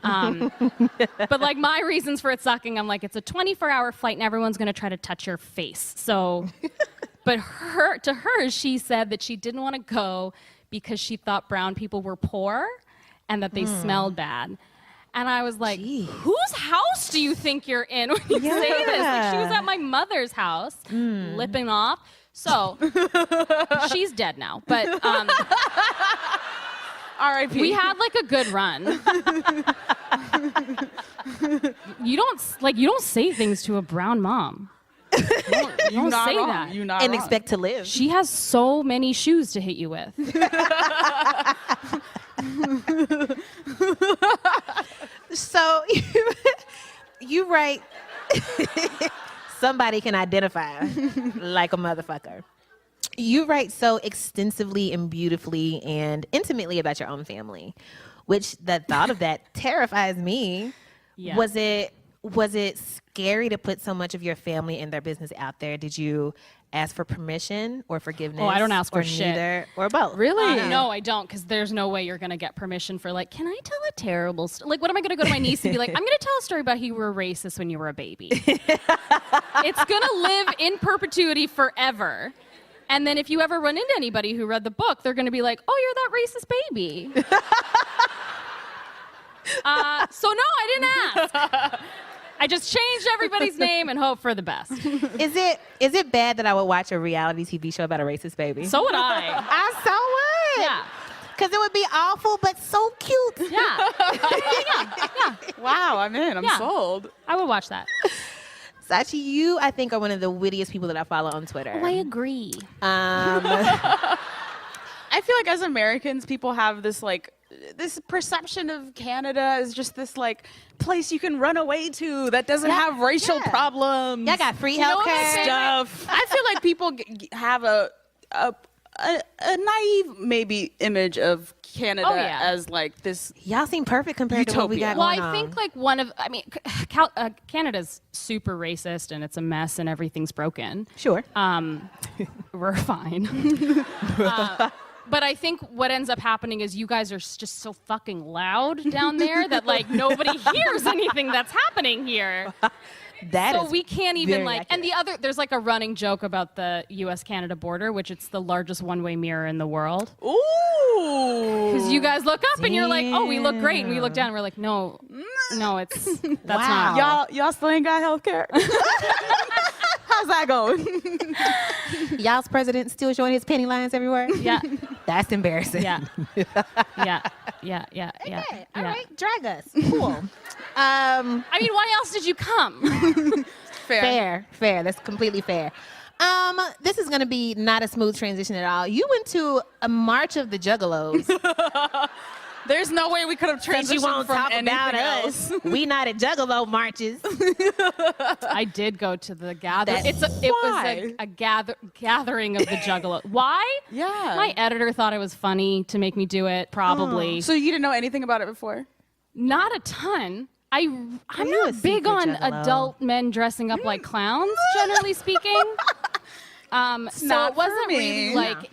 But like my reasons for it sucking, I'm like, it's a 24-hour flight and everyone's gonna try to touch your face. So, but to her, she said that she didn't want to go because she thought brown people were poor and that they smelled bad. And I was like, whose house do you think you're in when you say this? Like, she was at my mother's house, lipping off. So she's dead now, but R.I.P. we had like a good run. You don't say things to a brown mom. You don't say wrong. that. You're not And wrong. expect to live. She has so many shoes to hit you with. So you write, somebody can identify like a motherfucker. You write so extensively and beautifully and intimately about your own family, which the thought of that terrifies me. Yeah. Was it scary to put so much of your family and their business out there? Did you ask for permission or forgiveness? Oh, I don't ask for or shit. neither, or both? Really? No, I don't, because there's no way you're going to get permission for, like, can I tell a terrible story? Like, what am I going to go to my niece and be like, I'm going to tell a story about how you were racist when you were a baby. It's going to live in perpetuity forever. And then if you ever run into anybody who read the book, they're going to be like, oh, you're that racist baby. So no, I didn't ask. I just changed everybody's name and hope for the best. Is it bad that I would watch a reality TV show about a racist baby? So would I. I so would. Yeah. Because it would be awful, but so cute. Yeah. Wow, I'm in. I'm Yeah. sold. I would watch that. Scaachi, you, I think, are one of the wittiest people that I follow on Twitter. I agree. I feel like as Americans, people have this like this perception of Canada as just this like place you can run away to that doesn't have racial problems. Y'all got free You know what healthcare I'm saying? Stuff. I feel like people have a naive maybe image of Canada as like this. Y'all seem perfect compared to what we got Well, going I on. think like Canada's super racist and it's a mess and everything's broken. Sure. We're fine. But I think what ends up happening is you guys are just so fucking loud down there that like nobody hears anything that's happening here. So we can't even like, accurate. and there's like a running joke about the U.S.-Canada border, which it's the largest one-way mirror in the world. Ooh. Because you guys look up and you're like, oh, we look great. And we look down and we're like, no, that's not. Y'all still ain't got healthcare. How's that going? Y'all's president still showing his penny lines everywhere? Yeah. That's embarrassing. Yeah. Yeah. All right, drag us. Cool. I mean, why else did you come? Fair. That's completely fair. This is gonna be not a smooth transition at all. You went to a march of the Juggalos. There's no way we could have Since you transitioned won't from talk anything about else. us. We not at Juggalo marches. I did go to the gathering. It was Why? a gathering of the Juggalo. Why? Yeah. My editor thought it was funny to make me do it, probably. So you didn't know anything about it before? Not a ton. I'm you a not big secret on juggalo? Adult men dressing up like clowns, generally speaking. So not it wasn't for me. really like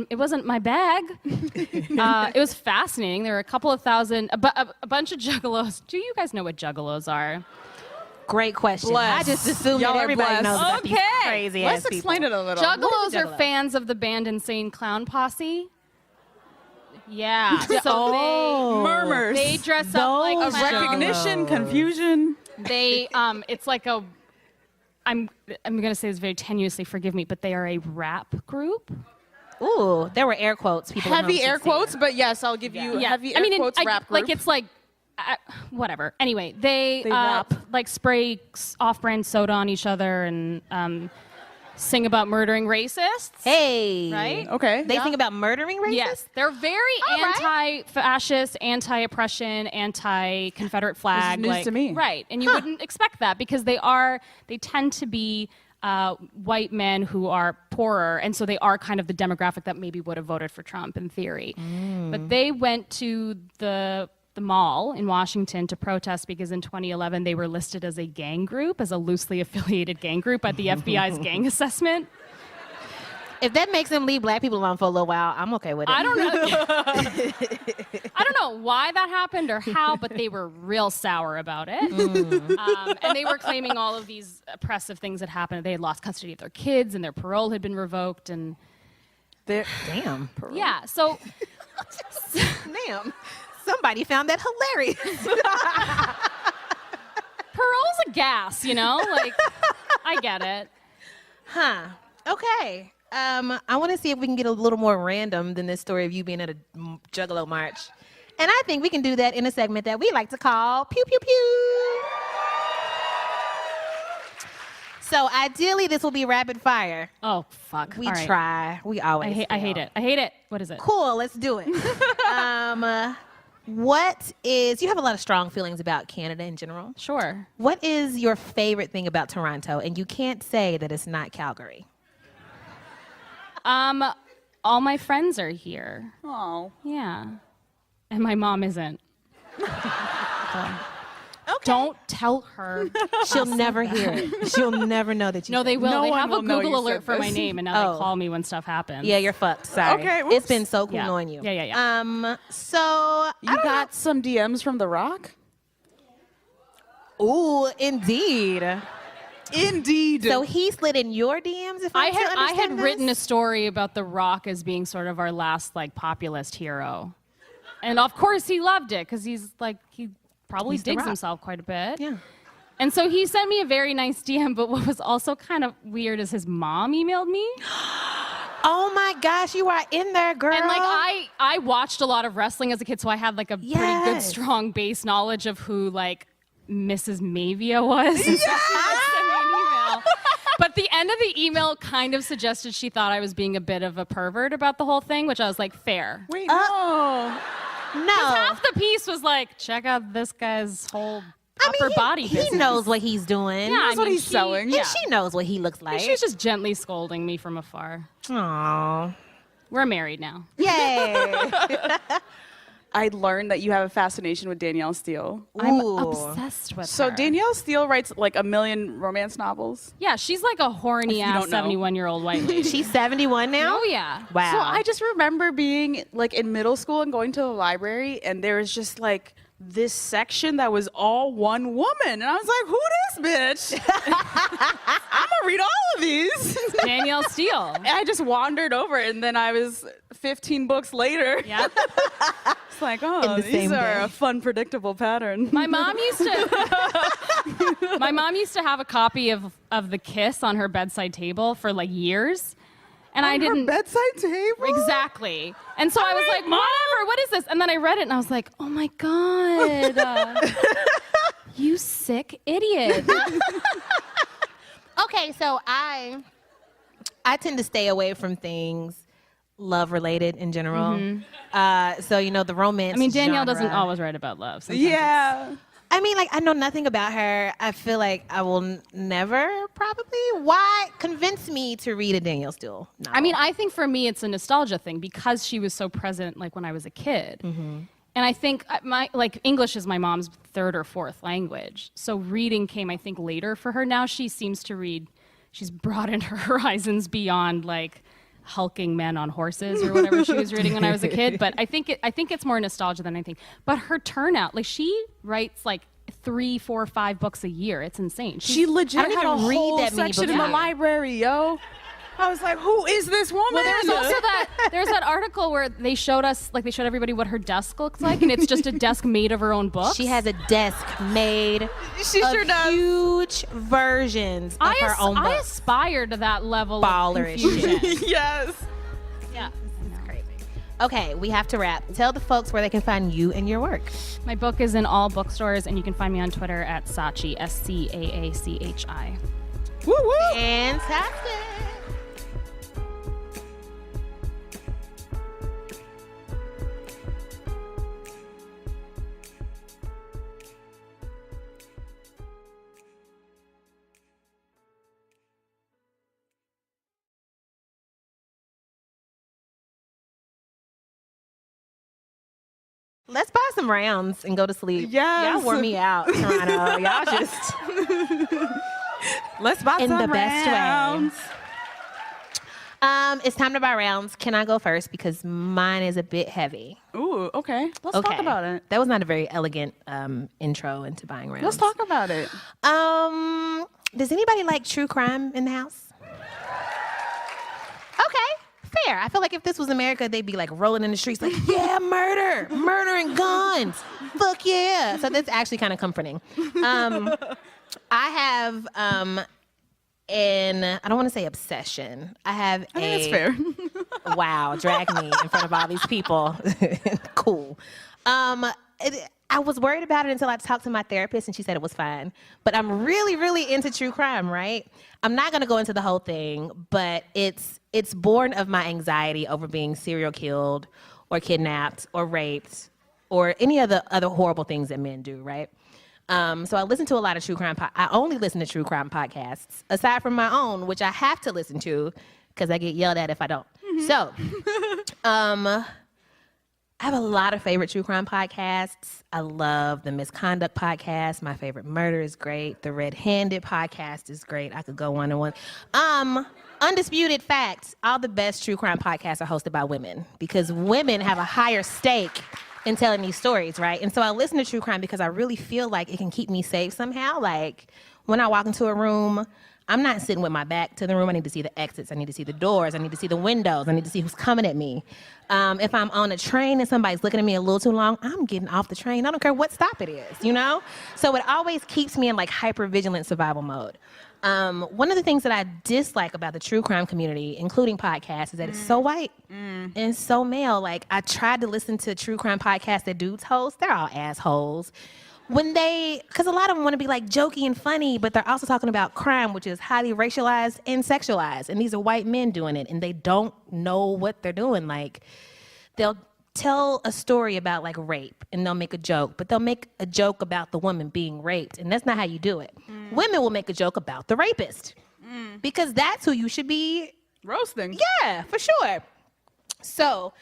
it wasn't my bag. It was fascinating. There were a couple of thousand, a bunch of juggalos. Do you guys know what juggalos are? Great question. Bless. I just assumed Y'all that are everybody blessed. knows about these Okay. crazy Let's ass explain people. it a little. Juggalos are Juggalo? fans of the band Insane Clown Posse. Yeah. So Murmurs. they dress up like Of clowns. recognition, confusion. They it's like a I'm gonna say this very tenuously, forgive me, but they are a rap group. Ooh, there were air quotes. People at home Heavy should air see. quotes, but yes, I'll give you heavy air quotes rap group. like it's like whatever. Anyway, they rap. like spray off-brand soda on each other and sing about murdering racists. Hey. Right? Okay. They sing about murdering racists? Yes, they're very anti-fascist, anti-oppression, anti-Confederate flag. news to me. Right, and you wouldn't expect that because they tend to be white men who are poorer, and so they are kind of the demographic that maybe would have voted for Trump in theory. But they went to the mall in Washington to protest because in 2011 they were listed as a gang group, as a loosely affiliated gang group at the FBI's gang assessment. If that makes them leave black people alone for a little while, I'm okay with it. I don't know. I don't know why that happened or how, but they were real sour about it. And they were claiming all of these oppressive things had happened. They had lost custody of their kids and their parole had been revoked. And Damn. yeah, so Damn. Somebody found that hilarious. parole's a gas, you know? Like, I get it. Huh. Okay. I want to see if we can get a little more random than this story of you being at a Juggalo March. And I think we can do that in a segment that we like to call Pew Pew Pew. So ideally, this will be rapid fire. Oh, fuck. We All right. try. We always I hate fail. it. I hate it. What is it? Cool, let's do it. You have a lot of strong feelings about Canada in general. Sure. What is your favorite thing about Toronto? And you can't say that it's not Calgary. All my friends are here. Oh. Yeah. And my mom isn't. Okay. Don't tell her. She'll never hear it. She'll never know that you No, they will. No they one have will a know Google you alert said for my this. name, and now Oh. they call me when stuff happens. Yeah, you're fucked. Sorry. Okay, It's whoops. been so cool Yeah. knowing you. Yeah. So You got some DMs from The Rock? ooh, indeed. Indeed. So he slid in your DMs. If I I'm to had understand this? written a story about The Rock as being sort of our last like populist hero, and of course he loved it because he probably He's The digs Rock. himself quite a bit. Yeah. And so he sent me a very nice DM, but what was also kind of weird is his mom emailed me. Oh my gosh, you are in there, girl. And like I watched a lot of wrestling as a kid, so I had like a pretty good, Yes. strong base knowledge of who like Mrs. Mavia was. Yes! Sent me an email. But the end of the email kind of suggested she thought I was being a bit of a pervert about the whole thing, which I was like, fair. Wait, no. no. Half the piece was like, check out this guy's whole upper body he business. knows what he's doing. Yeah, what he's selling. Yeah. She knows what he looks like. She was just gently scolding me from afar. Aww. We're married now. Yay. I learned that you have a fascination with Danielle Steele. I'm Ooh. obsessed with So her. Danielle Steele writes like 1 million romance novels. Yeah, she's like a horny ass don't know. 71-year-old white lady. She's 71 now? Oh yeah. Wow. So I just remember being like in middle school and going to the library, and there was just like this section that was all one woman, and I was like, "Who this bitch? I'm gonna read all of these." Danielle Steele. And I just wandered over it, and then I was 15 books later. Yeah. It's like, oh, the these same are day. a fun, predictable pattern. My mom used to have a copy of The Kiss on her bedside table for like years. And I didn't bedside table. exactly. And so I was like, whatever, what is this? And then I read it and I was like, oh my God. You sick idiot. Okay, so I tend to stay away from things love related in general. So the romance. I mean, Danielle genre. doesn't always write about love. Sometimes Yeah. I mean, like, I know nothing about her. I feel like I will never probably. Why convince me to read a Danielle Steele novel? I mean, I think for me it's a nostalgia thing because she was so present like when I was a kid. And I think English is my mom's third or fourth language. So reading came, I think, later for her. Now she seems to read, she's broadened her horizons beyond like hulking men on horses or whatever she was reading when I was a kid. But I think it's more nostalgia than anything. But her turnout, like she writes like 3, 4, 5 books a year. It's insane. She legit I don't had a even read whole that many section books in the a year. library, yo. I was like, who is this woman? Well, there's that article where they showed everybody what her desk looks like, and it's just a desk made of her own books. She has a desk made She of sure does. huge versions of her own I books. aspire to that level Baller of as shit. confusion. Yes. Yeah. Okay, we have to wrap. Tell the folks where they can find you and your work. My book is in all bookstores, and you can find me on Twitter at Scaachi, Scaachi. Woo woo. Fantastic. Let's buy some rounds and go to sleep. Yes. Y'all wore me out, Toronto. Y'all just Let's buy in some the best rounds. way. It's time to buy rounds. Can I go first? Because mine is a bit heavy. Ooh, okay. Let's Okay. talk about it. That was not a very elegant intro into buying rounds. Let's talk about it. Does anybody like true crime in the house? Okay, fair. I feel like if this was America, they'd be like rolling in the streets like, yeah, murder and guns. Fuck yeah. So that's actually kind of comforting. I have I don't want to say obsession. I have I think that's fair. Wow, drag me in front of all these people. Cool. I was worried about it until I talked to my therapist and she said it was fine. But I'm really, really into true crime, right? I'm not going to go into the whole thing, but it's born of my anxiety over being serial killed or kidnapped or raped or any of the other horrible things that men do, right? So I listen to a lot of true crime. I only listen to true crime podcasts, aside from my own, which I have to listen to because I get yelled at if I don't. So, I have a lot of favorite true crime podcasts. I love the Misconduct podcast. My favorite murder is great. The Red Handed podcast is great. I could go one on one. Undisputed facts, all the best true crime podcasts are hosted by women because women have a higher stake in telling these stories, right? And so I listen to true crime because I really feel like it can keep me safe somehow. Like when I walk into a room, I'm not sitting with my back to the room. I need to see the exits. I need to see the doors. I need to see the windows. I need to see who's coming at me. If I'm on a train and somebody's looking at me a little too long, I'm getting off the train. I don't care what stop it is, you know? So it always keeps me in like hyper-vigilant survival mode. One of the things that I dislike about the true crime community, including podcasts, is that it's so white and so male. Like I tried to listen to true crime podcasts that dudes host. They're all assholes. Because a lot of them want to be like jokey and funny, but they're also talking about crime, which is highly racialized and sexualized. And these are white men doing it, and they don't know what they're doing. Like, they'll tell a story about like rape, and they'll make a joke, but they'll make a joke about the woman being raped, and that's not how you do it. Women will make a joke about the rapist, because that's who you should be Roasting. Yeah, for sure. So,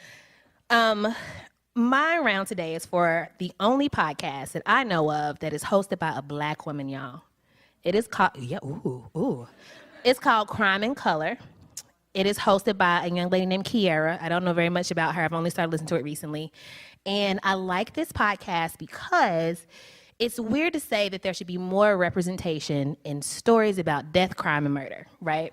my round today is for the only podcast that I know of that is hosted by a black woman, y'all. It is called, It's called Crime in Color. It is hosted by a young lady named Kiera. I don't know very much about her. I've only started listening to it recently. And I like this podcast because it's weird to say that there should be more representation in stories about death, crime, and murder, right?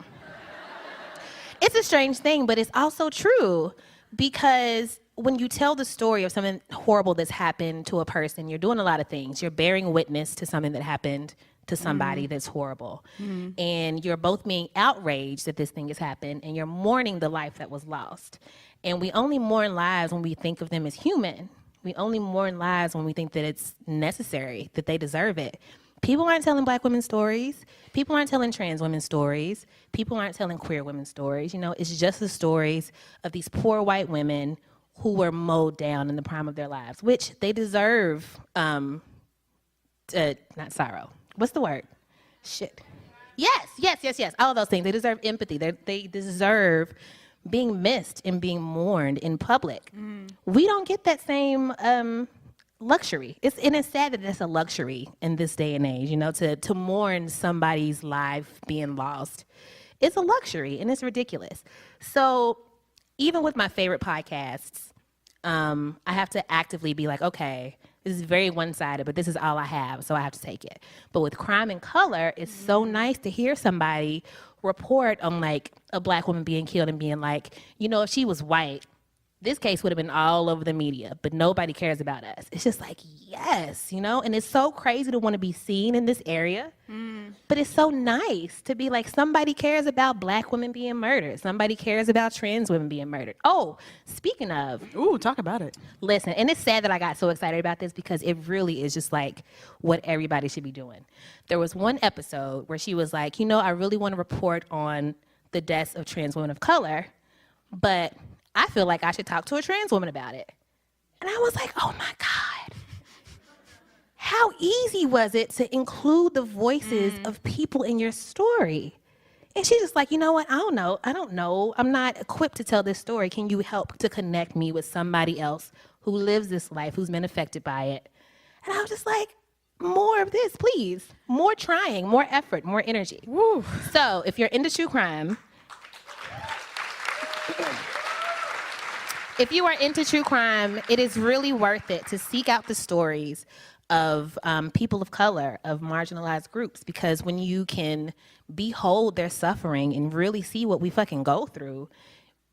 It's a strange thing, but it's also true because when you tell the story of something horrible that's happened to a person, you're doing a lot of things. You're bearing witness to something that happened to somebody that's horrible. And you're both being outraged that this thing has happened, and you're mourning the life that was lost. And we only mourn lives when we think of them as human. We only mourn lives when we think that it's necessary, that they deserve it. People aren't telling black women's stories. People aren't telling trans women's stories. People aren't telling queer women's stories. You know, it's just the stories of these poor white women who were mowed down in the prime of their lives, which they deserve, not sorrow. What's the word? Shit. Yes. All of those things. They deserve empathy. They deserve being missed and being mourned in public. We don't get that same luxury. It's sad that it's a luxury in this day and age, you know, to mourn somebody's life being lost. It's a luxury, and it's ridiculous. So even with my favorite podcasts, I have to actively be like, okay, This is very one-sided, but this is all I have, so I have to take it. But with Crime and Color, it's so nice to hear somebody report on like a black woman being killed and being like, you know, if she was white, this case would have been all over the media, but nobody cares about us. It's just like, yes, you know? And it's so crazy to want to be seen in this area, but it's so nice to be like, somebody cares about black women being murdered. Somebody cares about trans women being murdered. Oh, speaking of. Ooh, talk about it. Listen, and it's sad that I got so excited about this because it really is just like what everybody should be doing. There was one episode where she was like, you know, I really want to report on the deaths of trans women of color, but I feel like I should talk to a trans woman about it. And I was like, oh my God. How easy was it to include the voices of people in your story? And she's just like, you know what? I don't know. I'm not equipped to tell this story. Can you help to connect me with somebody else who lives this life, who's been affected by it? And I was just like, more of this, please. More trying, more effort, more energy. Woo. So if you're into true crime, if you are into true crime, it is really worth it to seek out the stories of people of color, of marginalized groups, because when you can behold their suffering and really see what we fucking go through,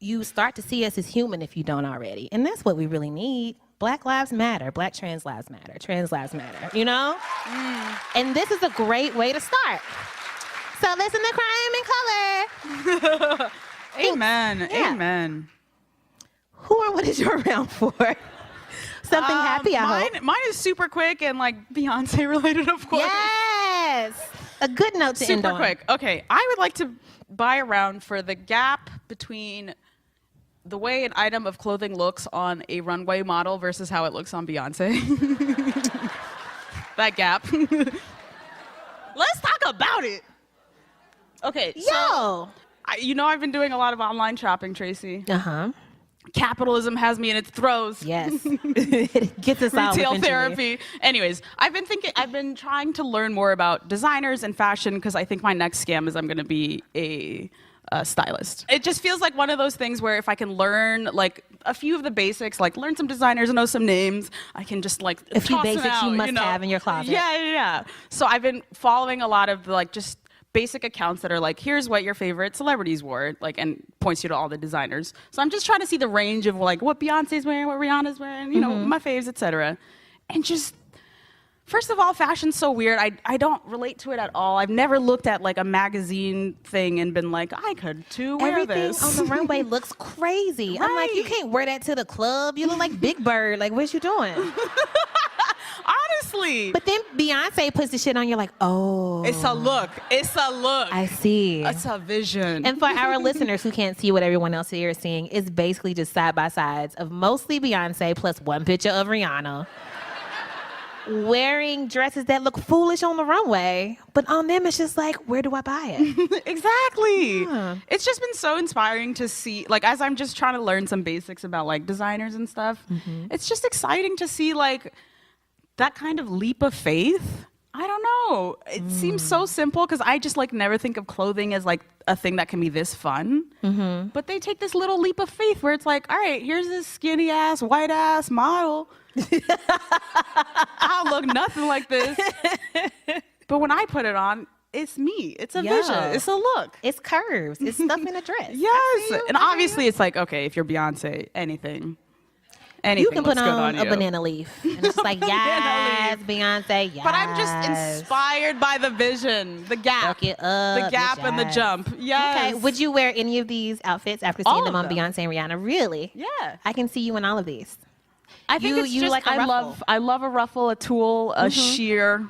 you start to see us as human if you don't already. And that's what we really need. Black lives matter. Black trans lives matter. Trans lives matter, you know? And this is a great way to start. So listen to Crime and Color. Amen. Yeah. Amen. Who or what is your round for? Something happy, I hope. Mine is super quick and like Beyonce related, of course. Yes! A good note to end on. Super quick. Okay, I would like to buy a round for the gap between the way an item of clothing looks on a runway model versus how it looks on Beyonce. That gap. Let's talk about it. Okay, so you know I've been doing a lot of online shopping, Tracy. Uh-huh. Capitalism has me in its throes. Yes. It gets us out Retail eventually. therapy. Anyways, I've been trying to learn more about designers and fashion because I think my next scam is I'm going to be a stylist. It just feels like one of those things where if I can learn like a few of the basics, like learn some designers, know some names, I can just like A few toss them basics out, you must know? have in your closet. Yeah. So I've been following a lot of like just basic accounts that are like, here's what your favorite celebrities wore, like, and points you to all the designers. So I'm just trying to see the range of like what Beyonce's wearing, what Rihanna's wearing, you know, my faves, etc. And just, first of all, fashion's so weird. I don't relate to it at all. I've never looked at like a magazine thing and been like, I could too wear Everything this. on the runway looks crazy. I'm like, you can't wear that to the club. You look like Big Bird. Like, what you doing? Honestly. But then Beyonce puts the shit on. You're like, oh. It's a look. It's a look. I see. It's a vision. And for our listeners who can't see what everyone else here is seeing, it's basically just side by sides of mostly Beyonce plus one picture of Rihanna wearing dresses that look foolish on the runway, but on them it's just like, where do I buy it? Exactly. Yeah. It's just been so inspiring to see, like, as I'm just trying to learn some basics about like designers and stuff, it's just exciting to see like that kind of leap of faith. I don't know. It seems so simple because I just like never think of clothing as like a thing that can be this fun. But they take this little leap of faith where it's like, all right, here's this skinny ass, white ass model. I'll look nothing like this. But when I put it on, it's me. It's a vision. It's a look. It's curves. It's stuff in a dress. Yes. And obviously it's like, okay, if you're Beyonce, anything You can put looks good on a you. banana leaf. And it's like, yes, Beyonce, yes. But I'm just inspired by the vision, the gap, Fuck it up, the gap and the yes. jump. Yes. Okay, would you wear any of these outfits after seeing All them of on them. Beyonce and Rihanna? Really? Yeah. I can see you in all of these. I think it's you just like a ruffle. I love a ruffle, a tulle, a sheer,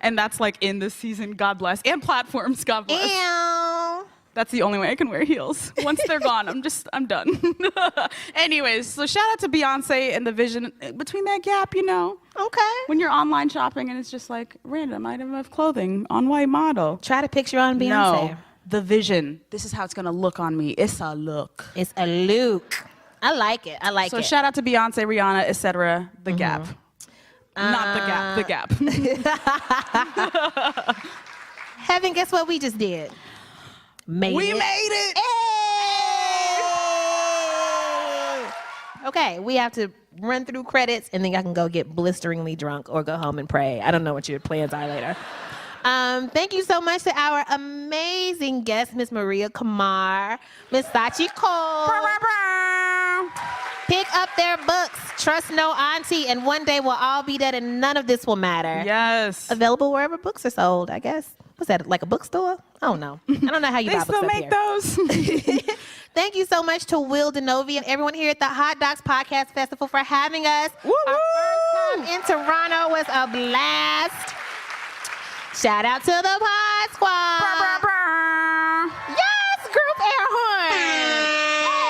and that's like in this season. God bless, and platforms. God bless. Ew. That's the only way I can wear heels. Once they're gone, I'm done. Anyways, so shout out to Beyonce and the vision between that gap. You know, Okay. when you're online shopping and it's just like random item of clothing on white model. Try to picture on Beyonce. No, the vision. This is how it's gonna look on me. It's a look. It's a look. I like it. I like So it. shout out to Beyonce, Rihanna, etc. The Gap. Not the Gap. The Gap. Heben, guess what we just did? Made We it. made it. Hey! Okay, we have to run through credits, and then y'all can go get blisteringly drunk or go home and pray. I don't know what your plans are later. Thank you so much to our amazing guest, Miss Maria Qamar, Miss Scaachi Koul. Pick up their books, Trust No Aunty, and One Day We'll All Be Dead and None of This Will Matter. Yes. Available wherever books are sold, I guess. What's that, like a bookstore? I don't know. I don't know how you buy books up here. They still make those. Thank you so much to Will Denovia and everyone here at the Hot Docs Podcast Festival for having us. Woo-woo! Our first time in Toronto was a blast. Shout out to the Pod Squad. Yes, group air horn. Hey.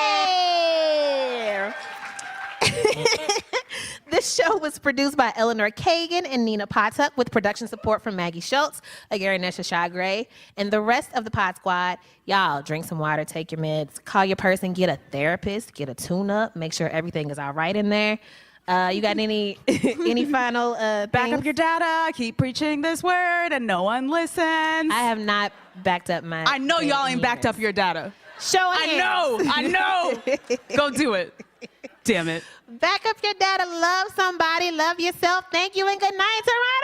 This show was produced by Eleanor Kagan and Nina Potuck with production support from Maggie Schultz, Agarinesha Shagray, and the rest of the Pod Squad. Y'all, drink some water, take your meds, call your person, get a therapist, get a tune-up, make sure everything is all right in there. You got any final Back things? up your data. Keep preaching this word, and no one listens. I have not backed up my. I know y'all ain't backed up your data. Show of hands. I know. Go do it. Damn it. Back up your data. Love somebody. Love yourself. Thank you and good night, Toronto.